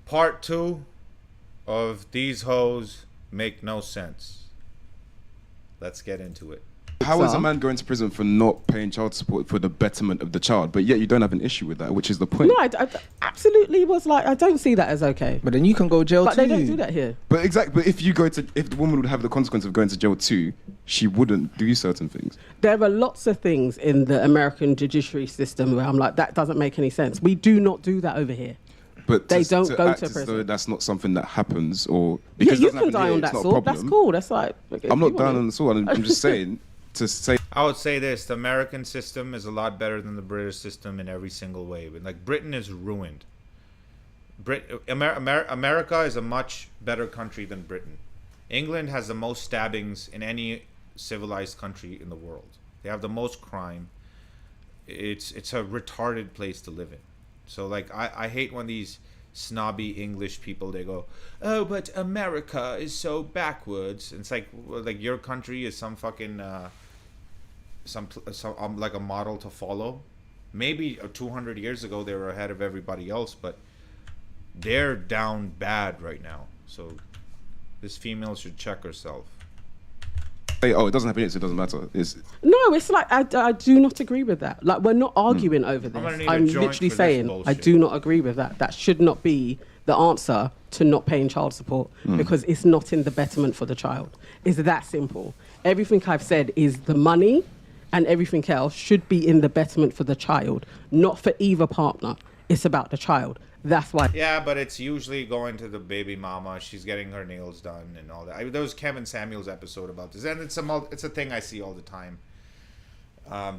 Part 2 of These Hoes Make No Sense. Let's get into it. How is a man going to prison for not paying child support for the betterment of the child? But yet you don't have an issue with that, which is the point. No, I absolutely was like, I don't see that as okay. But then you can go jail But too. they don't do that here. But exactly, but if the woman would have the consequence of going to jail too, she wouldn't do certain things. There are lots of things in the American judiciary system where I'm like, that doesn't make any sense. We do not do that over here. But They don't go act to as though prison. that's not something that happens, or Yeah, because it you doesn't can happen die here, on it's that not a sword. problem. That's cool. That's like. I'm not down on the sword. I'm just saying to say. I would say this: the American system is a lot better than the British system in every single way. But like Britain is ruined. America is a much better country than Britain. England has the most stabbings in any civilized country in the world. They have the most crime. It's a retarded place to live in. So like I hate when these snobby English people, they go, oh, but America is so backwards. And it's like, well, like your country is some fucking some like a model to follow. Maybe 200 years ago they were ahead of everybody else, but they're down bad right now. So this female should check herself. Hey, oh, it doesn't happen here, so it doesn't matter. No, it's like I do not agree with that. Like we're not arguing over this. gonna need a I'm joint literally for this saying I bullshit. do not agree with that. That should not be the answer to not paying child support because it's not in the betterment for the child. It's that simple. Everything I've said is the money and everything else should be in the betterment for the child, not for either partner. It's about the child. That's why. Yeah, but it's usually going to the baby mama. She's getting her nails done and all that. There was Kevin Samuels episode about this, and it's a thing I see all the time.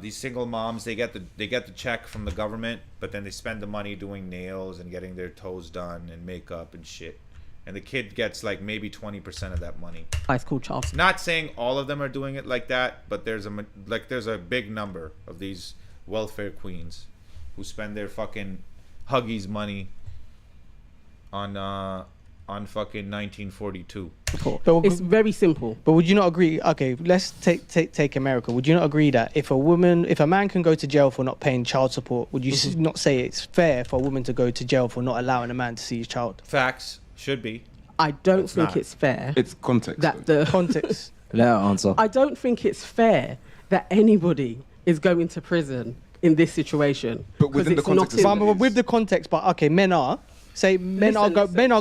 These single moms, they get the check from the government, but then they spend the money doing nails and getting their toes done and makeup and shit. And the kid gets like maybe 20% of that money. It's called child support. Not saying all of them are doing it like that, but there's a big number of these welfare queens who spend their fucking Huggies money on fucking 1942. It's very simple. But would you not agree? Okay, let's take America. Would you not agree that if a man can go to jail for not paying child support, would you not say it's fair for a woman to go to jail for not allowing a man to see his child? Facts should be. I don't It's think not. it's fair It's context. that though. the Context. Let her answer. I don't think it's fair that anybody is going to prison in this situation. But within 'cause the it's not context of in- something- But with the context, but okay, men are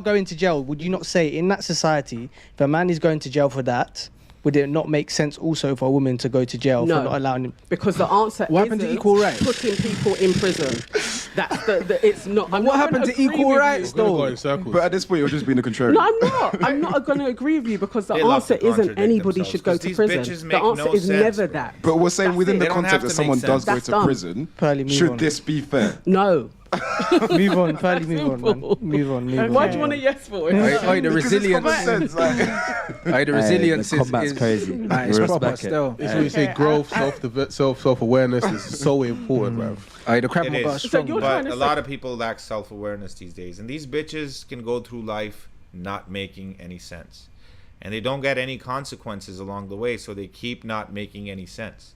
going to jail. Would you not say in that society, if a man is going to jail for that, would it not make sense also for a woman to go to jail No. for not allowing him? Because the answer What happened to isn't equal rights? putting people in prison. That's it's not. I'm What not happened gonna to agree equal with rights, you. though? Go in circles. But at this point, you're just being a contrarian. No, I'm not. I'm not going to agree with you because the They love answer to isn't contradict anybody themselves, should go 'cause to these prison. bitches The make answer no is sense, never bro. that. But we're saying That's within it. the They don't have context to that someone make does sense. go That's to dumb. prison, Pearly, move should on. this be fair? No. Move on, Pearly, move on, man. Simple. Move on. Why do you want a yes for it? The Because it's resilience. common sense, like. The resilience the combat's is crazy. Like, it's We proper respect it. still. It's when you say growth, self-awareness is so important, bruv. The crab It got is. strong. you're But trying to a say- lot of people lack self-awareness these days, and these bitches can go through life not making any sense, and they don't get any consequences along the way, so they keep not making any sense.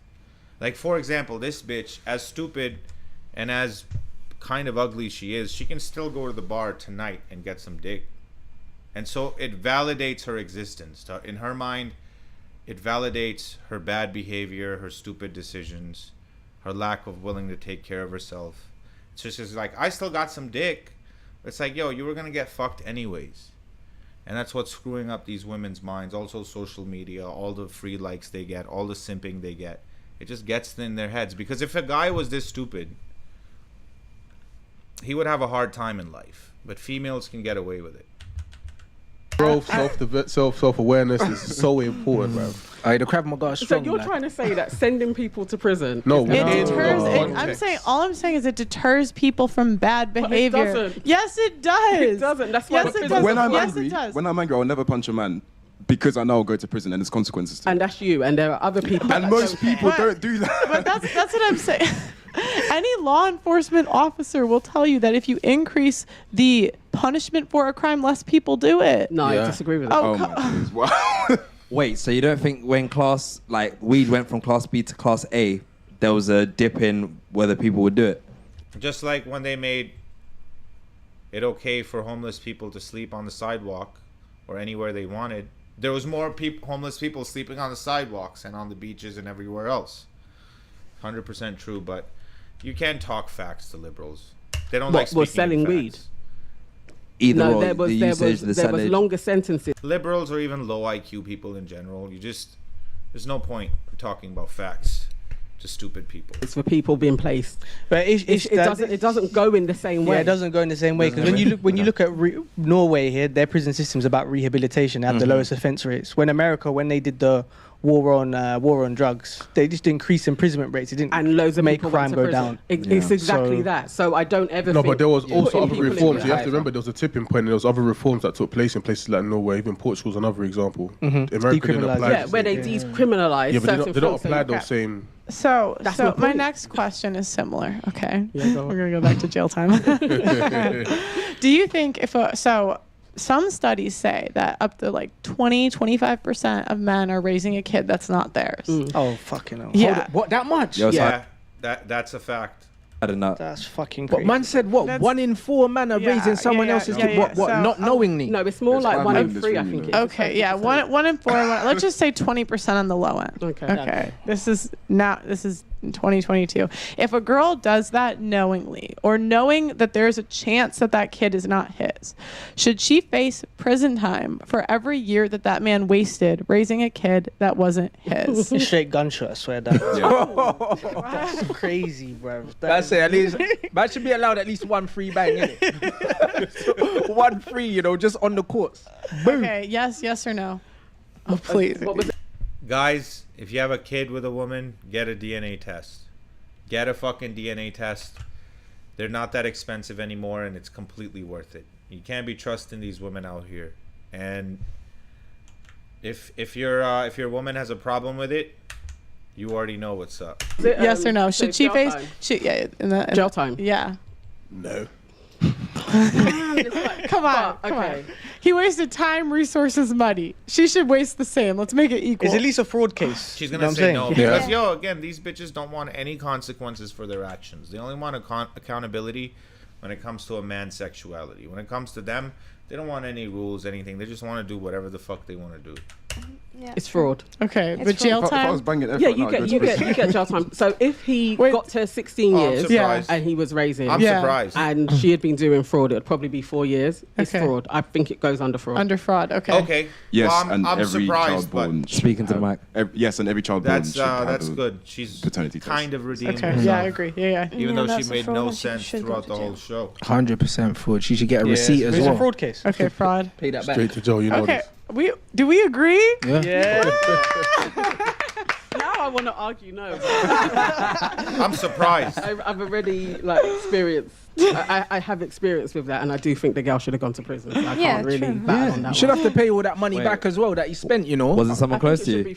Like, for example, this bitch, as stupid and as kind of ugly she is, she can still go to the bar tonight and get some dick, and so it validates her existence. In her mind, it validates her bad behavior, her stupid decisions, her lack of willing to take care of herself. It's just like, I still got some dick. It's like, yo, you were gonna get fucked anyways. And that's what's screwing up these women's minds. Also social media, all the free likes they get, all the simping they get. It just gets in their heads. Because if a guy was this stupid, he would have a hard time in life. But females can get away with it. Growth, self-awareness is so important, bruv. The crab got So strong. you're like. trying to say that sending people to prison? No, is we It No, deters. no, I'm context. saying all I'm saying is it deters people from bad But it behavior. doesn't. Yes, it does. It doesn't. That's why Yes, the it prison- does. When I'm Yes, angry, it does. I'll never punch a man because I know I'll go to prison and there's consequences to it. And that's you. And there are other people. And that most don't people care. don't do that. But that's what I'm saying. Any law enforcement officer will tell you that if you increase the punishment for a crime, less people do it. No, I Yeah. disagree with that. Oh, Oh my goodness, wow. Wait, so you don't think when weed went from class B to class A, there was a dip in whether people would do it? Just like when they made it okay for homeless people to sleep on the sidewalk or anywhere they wanted, there was more homeless people sleeping on the sidewalks and on the beaches and everywhere else. 100% true, but you can't talk facts to liberals. They don't like speaking was selling in weed? facts. Either No, or, there was the there usage, was the there was sellage. longer sentences. Liberals or even low IQ people in general, there's no point in talking about facts to stupid people. It's for people being placed. But It doesn't go in the same way. Yeah, it doesn't go in the same way because when you look at Norway here, their prison system's about rehabilitation. They have the lowest offence rates. When America, when they did the war on drugs, they just increased imprisonment rates. It didn't And loads of make people went crime to go prison. down. It's exactly So- that. So I don't ever. No, think but there was also putting other people in reforms. You prison- have to remember there was a tipping point and there was other reforms that took place in places like Norway, even Portugal's another example. America didn't Decriminalised. apply. Yeah, where they decriminalise Yeah, but certain they don't forms of apply those crack. same. So, That's my my point. next question is similar. Okay, Yeah, go on. we're gonna go back to jail time. Do you think some studies say that up to like 25% of men are raising a kid that's not theirs. Oh fucking hell! Yeah. What, that much? Yo, so Yeah, that's a fact. I don't know. That's fucking But crazy. man said what? That's- 1 in 4 men are Yeah, raising someone yeah, else's yeah, kid. yeah. What? So, Not knowingly. No, it's more There's like 5 1 men in in this 3, I room, think. you it know. is. Okay, yeah, one in 4. Let's just say 20% on the low end. Okay. Okay. This is in 2022. If a girl does that knowingly or knowing that there's a chance that that kid is not his, should she face prison time for every year that man wasted raising a kid that wasn't his? Straight gunshot, I swear that. That's crazy, bro. I say at least man should be allowed at least 1 free bang in it. 1 free, just on the courts. Okay, yes or no? Oh, please. What was it? Guys, if you have a kid with a woman, get a DNA test. Get a fucking DNA test. They're not that expensive anymore, and it's completely worth it. You can't be trusting these women out here. And if your woman has a problem with it, you already know what's up. Is it, Yes or no? so Should she jail face? time? In Jail time? Yeah. No. Come on. Okay. He wasted time, resources, money. She should waste the same. Let's make it equal. It's at least a fraud case. She's You gonna know say what no I'm saying? because again, these bitches don't want any consequences for their actions. They only want accountability when it comes to a man's sexuality. When it comes to them, they don't want any rules, anything. They just want to do whatever the fuck they want to do. It's fraud. Okay, It's but jail If I was time. banging Yeah, everyone, you I'd go get to you prison. get you get jail time. So if he Wait. got to 16 Oh, I'm years surprised. and he was raising, I'm Yeah. surprised. and she had been doing fraud, it would probably be 4 years. It's Okay. fraud. I think it goes under fraud. Under fraud. Okay. Okay. Yes, well, and I'm every surprised, child but born. should Speaking to the have- mic. Yes, and every child born that's should have that's a good. She's paternity test. kind of redeemed Okay. herself, Yeah, I agree. Yeah. even though she that's a made fraud no and she sense should go throughout to the whole jail. show. 100% fraud. She should get a receipt as It's a well. fraud case. Okay, fraud. Pay that back. Straight to jail, you know Okay. this. Do we agree? Yeah. Now I want to argue no. I'm surprised. I've already experienced. I have experience with that, and I do think the girl should have gone to prison. So I Yeah, can't really true. battle on You that should one. have to pay all that money Wait. back as well that you spent, Wasn't someone I think close it to should you? be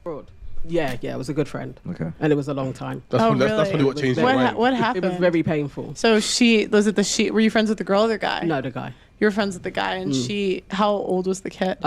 fraud. Yeah, it was a good friend, Okay. and it was a long time. That's Oh, probably, that's really? probably what changed What your mind. What It happened? was very painful. So were you friends with the girl or the guy? No, the guy. You were friends with the guy, and how old was the kid?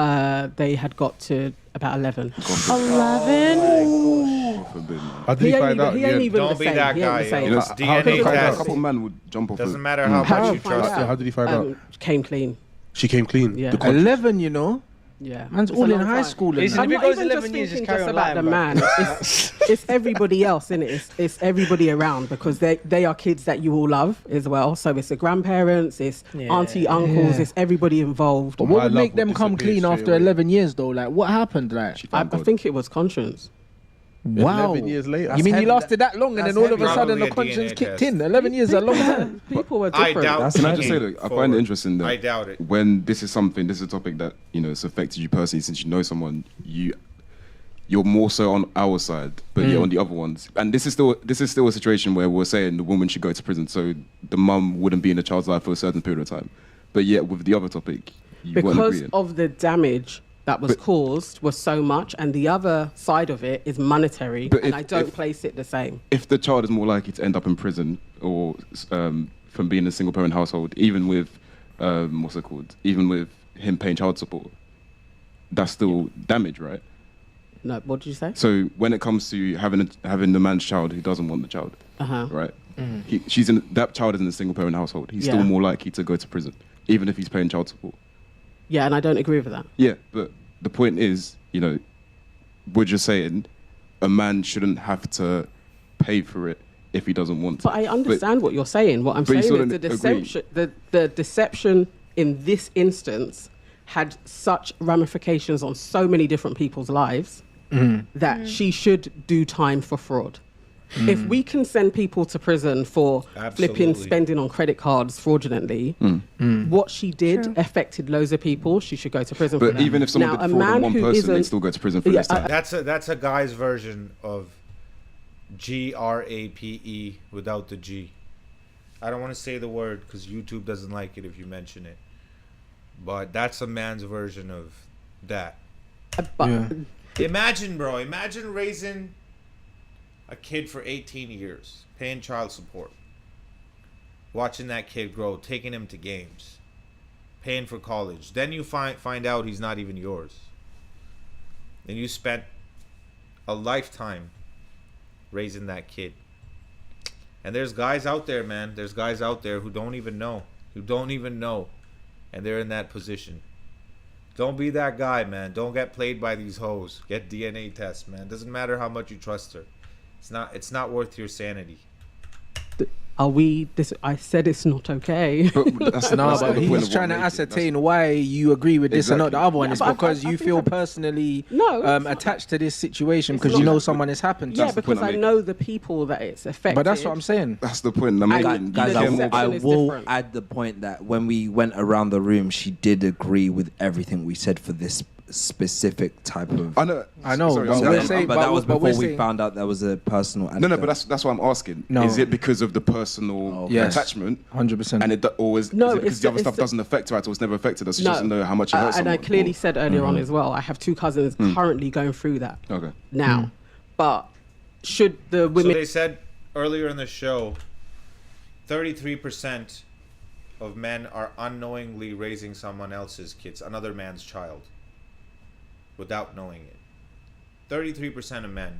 They had got to about 11. 11. God forbid, man. How did he find out? He ain't even Don't the be same. that He ain't guy, the same. You know, It's how DNA did he find out? test. A couple men would jump off. Doesn't it. matter how How much did you he find trust out? them. How did he find out? Came clean. She came clean. Yeah. The con- 11, you know. Yeah. Man's It's a all in long high time. school. And Listen, that. I'm If it not goes even 11 just years, thinking just carry just on about the lying, man. It's everybody else, innit? It's everybody around because they are kids that you all love as well. So it's the grandparents, it's auntie, uncles, Yeah. it's everybody involved. But My what would love make them would come disappear clean straight after away. 11 years, though? Like, what happened? Like, I think it was conscience. wow. 11 years later. You mean heavy. you lasted that long and That's then all of a heavy. sudden the Probably a conscience DNA kicked test. in? 11 years is a long time. People were I different. doubt. Can I just say looking that I find forward. it interesting that I doubt it. when this is a topic that it's affected you personally, since you know someone, you're more so on our side, but you're on the other ones. And this is still a situation where we're saying the woman should go to prison, so the mum wouldn't be in the child's life for a certain period of time. But yet with the other topic, you weren't Because agreeing. of the damage that was But- caused was so much, and the other side of it is monetary, But and if- I don't if- place it the same. If the child is more likely to end up in prison or from being in a single parent household, even with what's it called, even with him paying child support, that's still damage, right? No, what did you say? So when it comes to having the man's child who doesn't want the child, Uh-huh. right? That child is in a single parent household. He's Yeah. still more likely to go to prison, even if he's paying child support. Yeah, and I don't agree with that. Yeah, but the point is, we're just saying a man shouldn't have to pay for it if he doesn't want to. But I understand what you're saying. What I'm but you saying still is the don't agree. deception. The deception in this instance had such ramifications on so many different people's lives that she should do time for fraud. If we can send people to prison for flipping Absolutely. spending on credit cards fraudulently, what she did affected loads of people. She should go to prison for But that. even if someone Now, did a fraud on man one who person, they isn't- still go to prison for Yeah, less time. That's a guy's version of GRAPE without the G. I don't want to say the word because YouTube doesn't like it if you mention it. But that's a man's version of that. But Imagine, bro. Imagine raising a kid for 18 years, paying child support, watching that kid grow, taking him to games, paying for college. Then you find out he's not even yours. And you spent a lifetime raising that kid. And there's guys out there, man. There's guys out there who don't even know. And they're in that position. Don't be that guy, man. Don't get played by these hoes. Get DNA tests, man. Doesn't matter how much you trust her. It's not worth your sanity. are we? I said it's not okay. But that's, No, that's not but the point he's of trying what to I'm making. ascertain why you agree with this and not the other one. Yeah, It's but because I you think feel personally No, it's not attached to this situation It's because you not. know someone has happened to. yeah, That's the because point I'm I know the people that it's affected. But that's what I'm saying. That's the point I'm And making. Guys, the I deception is will different. add the point that when we went around the room, she did agree with everything we said for this specific type of. I know. I know, Sorry, but I'm we're sorry. saying- but that was but we're before we saying- found out there was a personal. No, but that's what I'm asking. No. Is it because of the personal Yes. attachment? 100%. And always No, because it's the other the- stuff it's the- doesn't affect her at all. It's never affected us. She No. doesn't know how much it hurts and I someone. clearly said earlier on as well. I have two cousins currently going through that Okay. now. But should the So women? they said earlier in the show, 33% of men are unknowingly raising someone else's kids, another man's child, without knowing it. 33% of men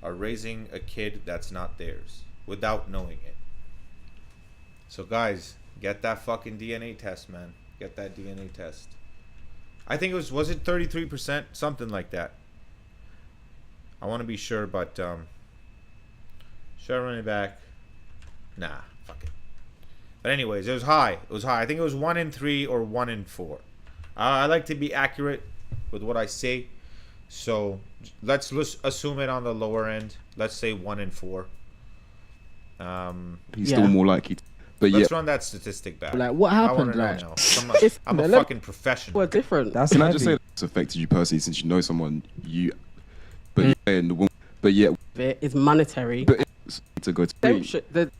are raising a kid that's not theirs without knowing it. So guys, get that fucking DNA test, man. Get that DNA test. I think was it 33%? Something like that. I want to be sure, but should I run it back? Nah, fuck it. But anyways, it was high. I think it was 1 in 3 or 1 in 4. I like to be accurate with what I say. So let's assume it on the lower end. Let's say 1 in 4. He's Yeah. still more likely. But yeah, Let's run that statistic back. Like, what I happened, wanna know like- now. I'm a fucking professional. were different. That's can I just say heavy. it's affected you personally since you know someone but you're saying the woman, but yet It is monetary. but it's to go to free. The,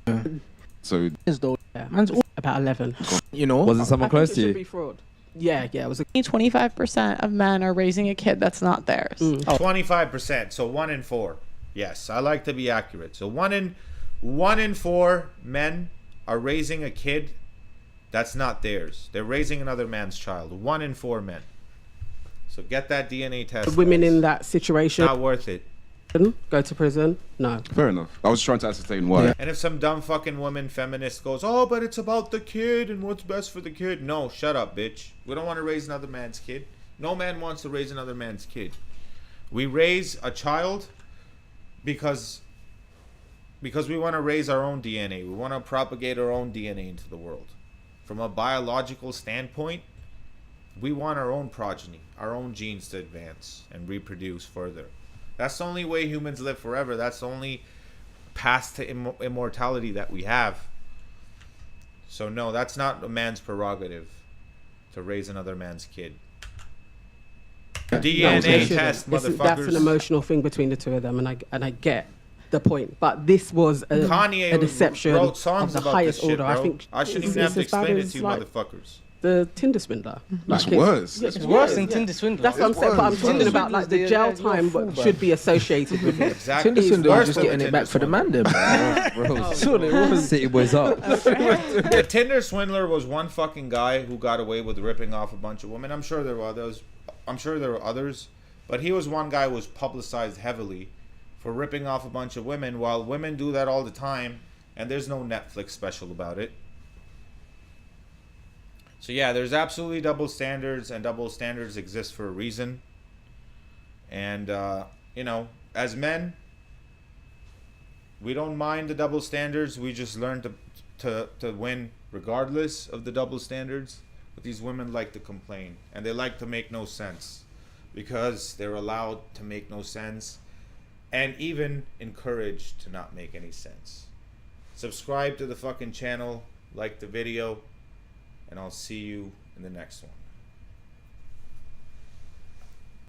So Is though, yeah, man's all, about 11. you know. Was it someone I think close it to should you? be fraud. Yeah, it was a 25% of men are raising a kid that's not theirs. 25%. So 1 in 4. Yes, I like to be accurate. So 1 in 4 men are raising a kid that's not theirs. They're raising another man's child. 1 in 4 men. So get that DNA test. women guys. in that situation Not worth it. go to prison. No. fair enough. I was trying to ascertain why. And if some dumb fucking woman feminist goes, oh, but it's about the kid and what's best for the kid. No, shut up, bitch. We don't want to raise another man's kid. No man wants to raise another man's kid. We raise a child because we want to raise our own DNA. We want to propagate our own DNA into the world. From a biological standpoint, we want our own progeny, our own genes to advance and reproduce further. That's the only way humans live forever. That's the only path to immortality that we have. So no, that's not a man's prerogative to raise another man's kid. DNA they test, shouldn't. That's an motherfuckers. emotional thing between the two of them, and I get the point. But this was a Kanye deception wrote of songs the about highest this shit, order. bro. I think I shouldn't it's even have to as bad explain it as, to you like, motherfuckers. the Tinder swindler. That's Like, worse. it's worse than Tinder swindler. That's what I'm saying. But I'm It's talking worse. about like the Swindler's jail the- you're a time fool, bro. should be associated with it. Exactly. Tinder It's swindler worse was just than getting the it back Tinder for the man, them. That's all it was. City boys up. The Tinder swindler was one fucking guy who got away with ripping off a bunch of women. I'm sure there were others, but he was one guy who was publicized heavily for ripping off a bunch of women. While women do that all the time, and there's no Netflix special about it. So yeah, there's absolutely double standards, and double standards exist for a reason. And you know, as men, we don't mind the double standards. We just learn to win regardless of the double standards. But these women like to complain, and they like to make no sense, because they're allowed to make no sense, and even encouraged to not make any sense. Subscribe to the fucking channel, like the video, and I'll see you in the next one.